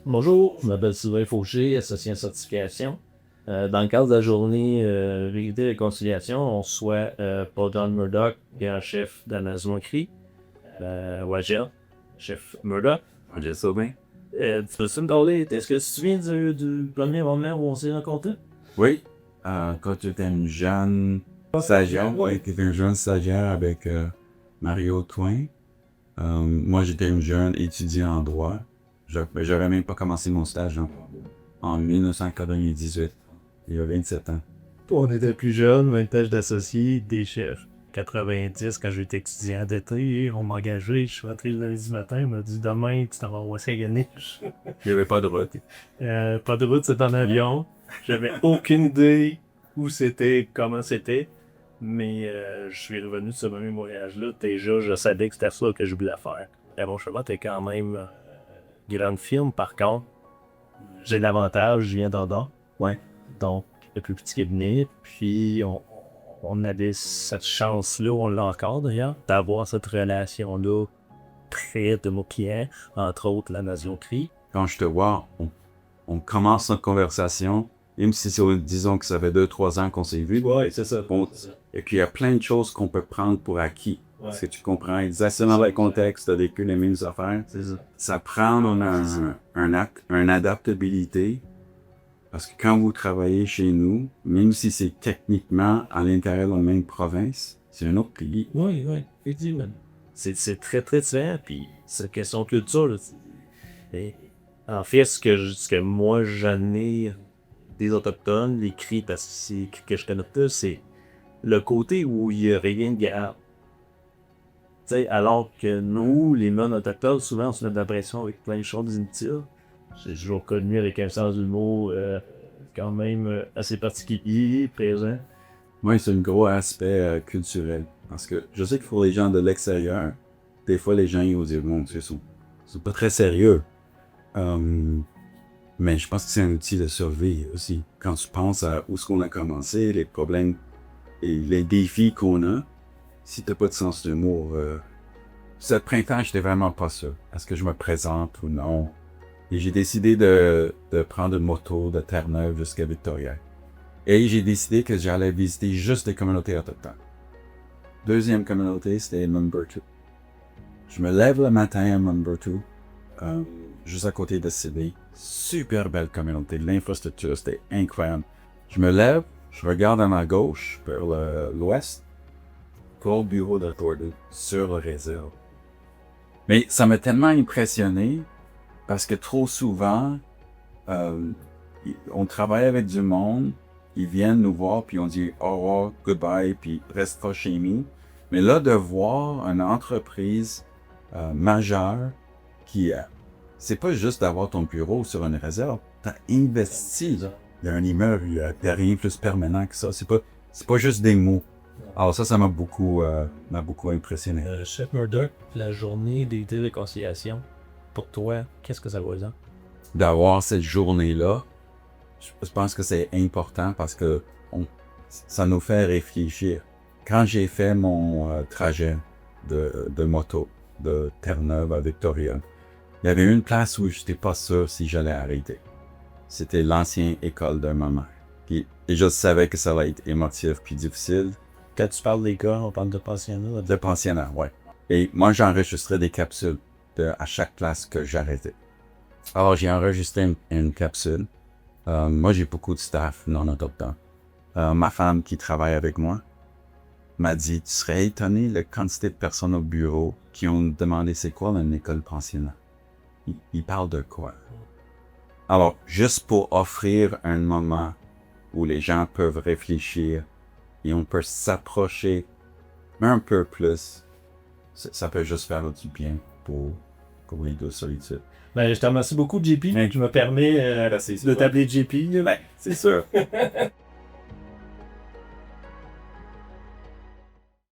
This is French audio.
Bonjour, je m'appelle Sylvain Fauché, associé en certification. Dans le cadre de la journée Vérité et Réconciliation, on reçoit Paul John Murdoch, grand chef de la Nation CRI, Wagel, chef Murdoch. On dit ça bien? Tu peux-tu me parler, est-ce que tu te souviens du premier moment où on s'est rencontrés? Oui. Quand tu étais une jeune stagiaire, ouais, tu étais un jeune stagiaire avec Mario Twain. Moi, j'étais un jeune étudiant en droit. J'aurais même pas commencé mon stage en 1998, il y a 27 ans. On était plus jeunes, même âge d'associé, des chefs. 90, quand j'étais étudiant d'été, on m'a engagé, je suis rentré le lundi matin, il m'a dit demain, tu t'en vas au Saguenay. Il n'y avait pas de route. Pas de route, c'est en avion. J'avais aucune idée où c'était, comment c'était. Mais je suis revenu de ce même voyage-là. Déjà, je savais que c'était ça que je voulais faire. Et mon chemin était quand même grande firme, par contre. J'ai l'avantage, je viens d'Andorre. Ouais. Donc, le plus petit cabinet. Puis, on avait cette chance-là, on l'a encore d'ailleurs, d'avoir cette relation-là près de nos clients, entre autres la Nation CRI. Quand je te vois, on commence notre conversation, même si disons que ça fait 2-3 ans qu'on s'est vu. Ouais, c'est ça. Et puis il y a plein de choses qu'on peut prendre pour acquis. Ouais. Parce que tu comprends exactement le contexte, tu as vécu les mêmes affaires. C'est ça. Ça prend une adaptabilité. Parce que quand vous travaillez chez nous, même si c'est techniquement à l'intérieur de la même province, c'est un autre pays. Oui, effectivement. C'est très, très différent. Puis, c'est une question de culture. Là. Et, en fait, ce que moi j'en ai des Autochtones, les cris, parce que c'est que je connais plus, c'est le côté où il n'y a rien de grave. T'sais, alors que nous, les non-autochtones, souvent on se met de la pression avec plein de choses inutiles. J'ai toujours connu avec un sens d'humour quand même assez particulier, présent. Oui, c'est un gros aspect culturel. Parce que je sais que pour les gens de l'extérieur, des fois les gens ils vont dire, bon, c'est pas très sérieux. Mais je pense que c'est un outil de survie aussi. Quand tu penses à où est-ce qu'on a commencé, les problèmes et les défis qu'on a, si t'as pas de sens d'humour, ce printemps, j'étais vraiment pas sûr. Est-ce que je me présente ou non? Et j'ai décidé de prendre une moto de Terre-Neuve jusqu'à Victoria. Et j'ai décidé que j'allais visiter juste les communautés autochtones. Deuxième communauté, c'était Mumbertu. Je me lève le matin à Mumbertu, juste à côté de Sydney. Super belle communauté, l'infrastructure, c'était incroyable. Je me lève, je regarde à ma gauche, vers l'ouest, gros bureau de Thornton, sur le réserve. Mais ça m'a tellement impressionné, parce que trop souvent, on travaille avec du monde, ils viennent nous voir, puis on dit au revoir, goodbye, puis reste pas chez nous. Mais là, de voir une entreprise majeure qui c'est pas juste d'avoir ton bureau sur une réserve, t'as investi dans un immeuble, il y a rien de plus permanent que ça. C'est pas juste des mots. Alors ça m'a beaucoup impressionné. Chef Murdoch, la journée des réconciliations, pour toi, qu'est-ce que ça veut dire? D'avoir cette journée-là, je pense que c'est important parce que ça nous fait réfléchir. Quand j'ai fait mon trajet de moto de Terre-Neuve à Victoria, il y avait une place où je n'étais pas sûr si j'allais arrêter. C'était l'ancienne école de ma mère. Et je savais que ça allait être émotif puis difficile. Quand tu parles d'école, on parle de pensionnat. De pensionnat, ouais. Et moi, j'enregistrais des capsules à chaque place que j'arrêtais. Alors, j'ai enregistré une capsule. Moi, j'ai beaucoup de staff non autochtones. Ma femme qui travaille avec moi m'a dit, tu serais étonné la quantité de personnes au bureau qui ont demandé c'est quoi une école pensionnat. Ils parlent de quoi? Alors, juste pour offrir un moment où les gens peuvent réfléchir et on peut s'approcher un peu plus, ça peut juste faire du bien pour les deux solitudes. Ben, je te remercie beaucoup, JP. Je me permets de t'appeler JP. Ben, c'est sûr.